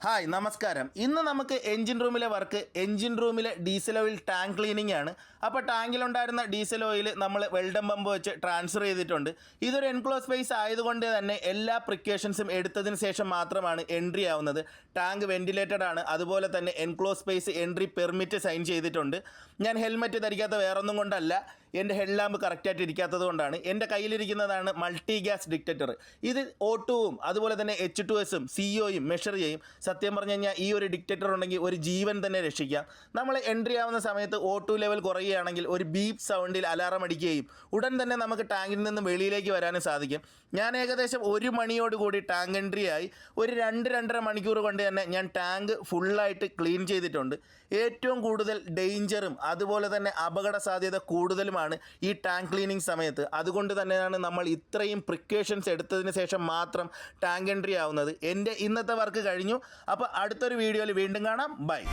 Hi നമസ്കാരം. ഇന്ന് നമുക്ക് എൻജിൻ റൂമിലെ വർക്ക് എൻജിൻ റൂമിലെ ഡീസൽ ഓയിൽ ടാങ്ക് ക്ലീനിങ് ആണ്. അപ്പോൾ ടാങ്കിലുണ്ടായിരുന്ന ഡീസൽ ഓയിൽ നമ്മൾ വെൽഡം പമ്പ് വെച്ച് ട്രാൻസ്ഫർ ചെയ്തിട്ടുണ്ട്. ഇതൊരു എൻക്ലോസ് സ്പേസ് ആയതുകൊണ്ട് തന്നെ എല്ലാ പ്രിക്കോഷൻസും എടുത്തതിന് ശേഷം മാത്രമാണ് എൻട്രി ആവുന്നത്. ടാങ്ക് വെന്റിലേറ്റഡ് ആണ്. അതുപോലെ തന്നെ enclose space entry permit sign ചെയ്തിട്ടുണ്ട്. ഞാൻ ഹെൽമെറ്റ് ധരിക്കാത്ത വേറൊന്നും കൊണ്ടല്ല, എൻ്റെ ഹെഡ് ലാമ്പ് കറക്റ്റായിട്ട് ഇരിക്കാത്തത് കൊണ്ടാണ്. എൻ്റെ കയ്യിലിരിക്കുന്നതാണ് മൾട്ടി ഗ്യാസ് ഡിറ്റക്ടർ. ഇത് O2ഉം അതുപോലെ തന്നെ H2Sഉം CO-യും മെഷർ ചെയ്യും. സത്യം പറഞ്ഞു കഴിഞ്ഞാൽ ഈ ഒരു ഡിറ്റക്ടർ ഉണ്ടെങ്കിൽ ഒരു ജീവൻ തന്നെ രക്ഷിക്കാം. നമ്മൾ എൻട്രി ആവുന്ന സമയത്ത് O2 ലെവൽ കുറയുകയാണെങ്കിൽ ഒരു ബീപ്പ് സൗണ്ടിൽ അലാറം അടിക്കുകയും ഉടൻ തന്നെ നമുക്ക് ടാങ്കിൽ നിന്ന് വെളിയിലേക്ക് വരാനും സാധിക്കും. ഞാൻ ഏകദേശം 1 മണിയോടുകൂടി ടാങ്ക് എൻട്രി ആയി. ഒരു 2-2.5 മണിക്കൂർ കൊണ്ട് തന്നെ ഞാൻ ടാങ്ക് ഫുള്ളായിട്ട് ക്ലീൻ ചെയ്തിട്ടുണ്ട്. ഏറ്റവും കൂടുതൽ ഡേഞ്ചറും അതുപോലെ തന്നെ അപകട സാധ്യത കൂടുതലുമാണ് ഈ ടാങ്ക് ക്ലീനിങ് സമയത്ത്. അതുകൊണ്ട് തന്നെയാണ് നമ്മൾ ഇത്രയും പ്രിക്കോഷൻസ് എടുത്തതിന് ശേഷം മാത്രം ടാങ്ക് എൻട്രി ആവുന്നത്. എൻ്റെ ഇന്നത്തെ വർക്ക് കഴിഞ്ഞു. അപ്പോൾ അടുത്തൊരു വീഡിയോയിൽ വീണ്ടും കാണാം. ബൈ.